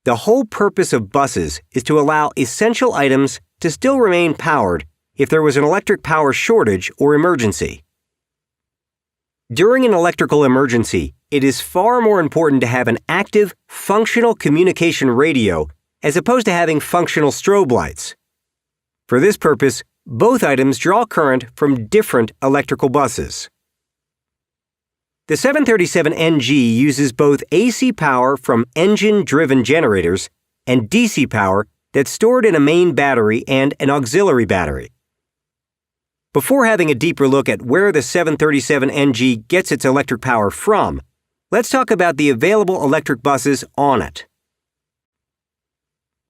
The whole purpose of buses is to allow essential items to still remain powered if there was an electric power shortage or emergency. During an electrical emergency, it is far more important to have an active, functional communication radio as opposed to having functional strobe lights. For this purpose, both items draw current from different electrical buses. The 737NG uses both AC power from engine-driven generators and DC power that's stored in a main battery and an auxiliary battery. Before having a deeper look at where the 737NG gets its electric power from, let's talk about the available electric buses on it.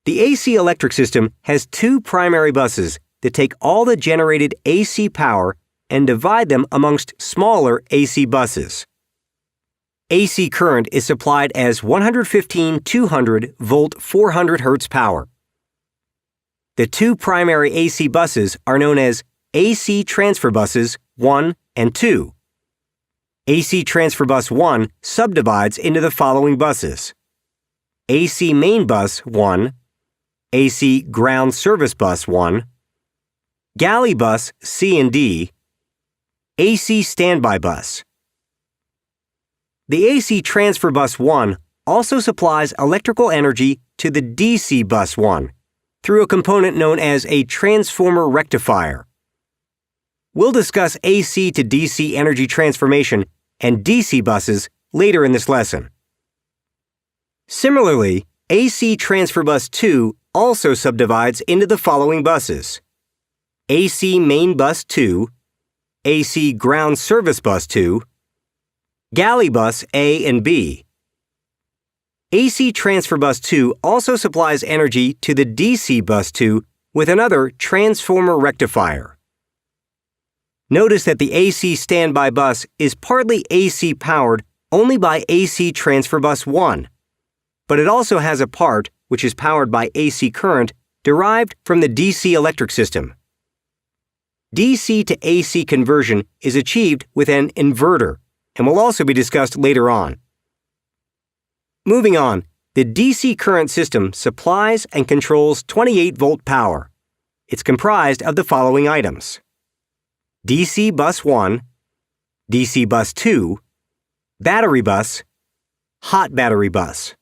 The AC electric system has two primary buses that take all the generated AC power and divide them amongst smaller AC buses. AC current is supplied as 115-200 volt 400 Hz power. The two primary AC buses are known as AC transfer buses 1 and 2. AC transfer bus 1 subdivides into the following buses: AC main bus 1, AC ground service bus 1, galley bus C and D, AC standby bus. The AC transfer bus 1 also supplies electrical energy to the DC bus 1 through a component known as a transformer rectifier. We'll discuss AC to DC energy transformation and DC buses later in this lesson. Similarly, AC transfer bus 2 also subdivides into the following buses: AC main bus 2, AC ground service bus 2, galley bus A and B. AC transfer bus 2 also supplies energy to the DC bus 2 with another transformer rectifier. Notice that the AC standby bus is partly AC powered only by AC transfer bus 1, but it also has a part which is powered by AC current derived from the DC electric system. DC to AC conversion is achieved with an inverter and will also be discussed later on. Moving on, the DC current system supplies and controls 28-volt power. It's comprised of the following items: DC bus 1, DC bus 2, battery bus, hot battery bus.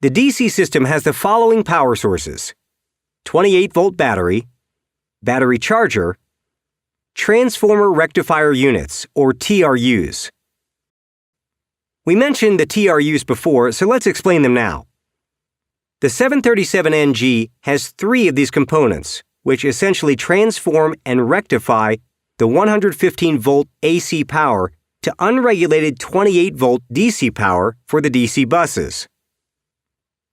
The DC system has the following power sources: 28-volt battery, battery charger, transformer rectifier units, or TRUs. We mentioned the TRUs before, so let's explain them now. The 737NG has three of these components, which essentially transform and rectify the 115-volt AC power to unregulated 28-volt DC power for the DC buses.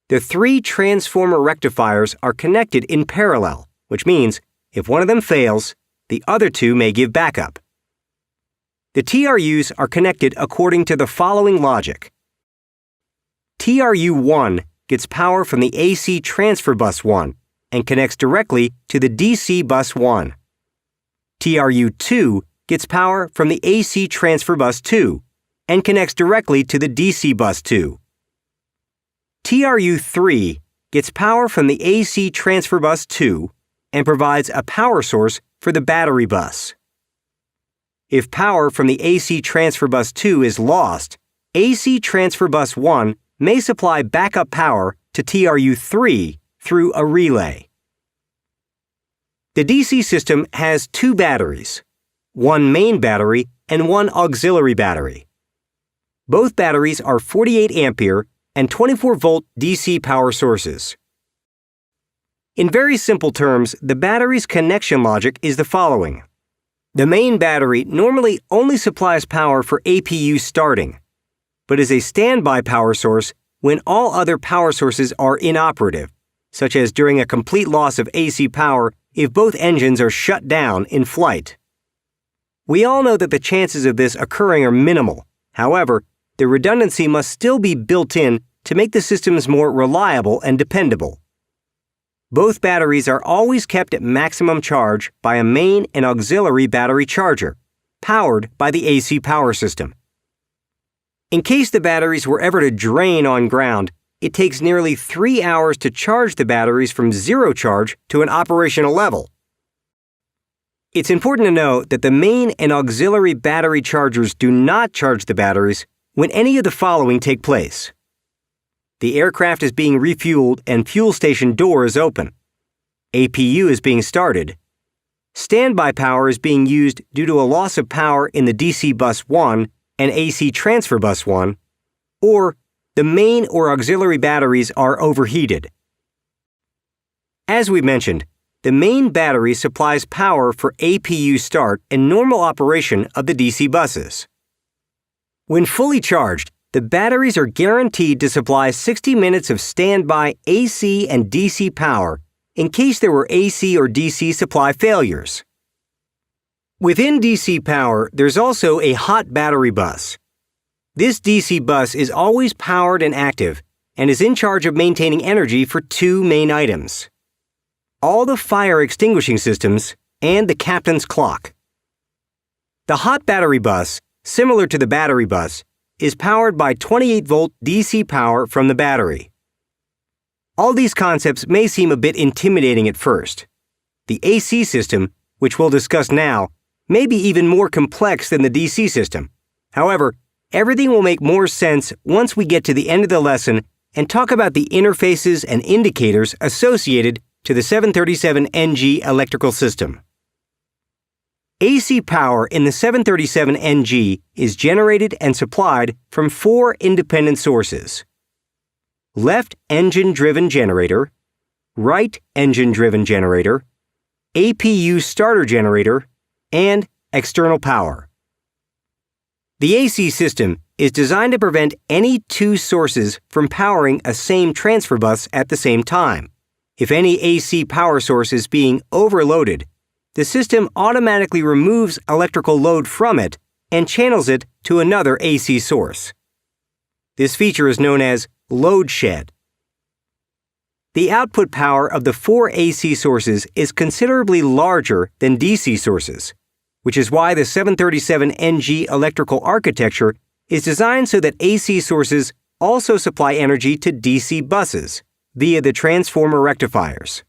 The three transformer rectifiers are connected in parallel, which means if one of them fails, the other two may give backup. The TRUs are connected according to the following logic. TRU1 gets power from the AC transfer bus 1 and connects directly to the DC bus 1. TRU2 gets power from the AC transfer bus 2 and connects directly to the DC bus 2. TRU3 gets power from the AC transfer bus 2 and provides a power source for the battery bus. If power from the AC transfer bus 2 is lost, AC transfer bus 1 may supply backup power to TRU3 through a relay. The DC system has two batteries, one main battery and one auxiliary battery. Both batteries are 48 ampere and 24-volt DC power sources. In very simple terms, the battery's connection logic is the following. The main battery normally only supplies power for APU starting, but is a standby power source when all other power sources are inoperative, such as during a complete loss of AC power if both engines are shut down in flight. We all know that the chances of this occurring are minimal. However, the redundancy must still be built in to make the systems more reliable and dependable. Both batteries are always kept at maximum charge by a main and auxiliary battery charger, powered by the AC power system. In case the batteries were ever to drain on ground, it takes nearly 3 hours to charge the batteries from zero charge to an operational level. It's important to note that the main and auxiliary battery chargers do not charge the batteries when any of the following take place. The aircraft is being refueled and fuel station door is open. APU is being started. Standby power is being used due to a loss of power in the DC bus 1 and AC transfer bus 1, or the main or auxiliary batteries are overheated. As we mentioned, the main battery supplies power for APU start and normal operation of the DC buses. When fully charged, the batteries are guaranteed to supply 60 minutes of standby AC and DC power in case there were AC or DC supply failures. Within DC power, there's also a hot battery bus. This DC bus is always powered and active and is in charge of maintaining energy for two main items: all the fire extinguishing systems and the captain's clock. The hot battery bus, similar to the battery bus, is powered by 28-volt DC power from the battery. All these concepts may seem a bit intimidating at first. The AC system, which we'll discuss now, may be even more complex than the DC system. However, everything will make more sense once we get to the end of the lesson and talk about the interfaces and indicators associated to the 737NG electrical system. AC power in the 737NG is generated and supplied from 4 independent sources: left engine-driven generator, right engine-driven generator, APU starter generator, and external power. The AC system is designed to prevent any two sources from powering a same transfer bus at the same time. If any AC power source is being overloaded, the system automatically removes electrical load from it and channels it to another AC source. This feature is known as load shed. The output power of the 4 AC sources is considerably larger than DC sources, which is why the 737NG electrical architecture is designed so that AC sources also supply energy to DC buses via the transformer rectifiers.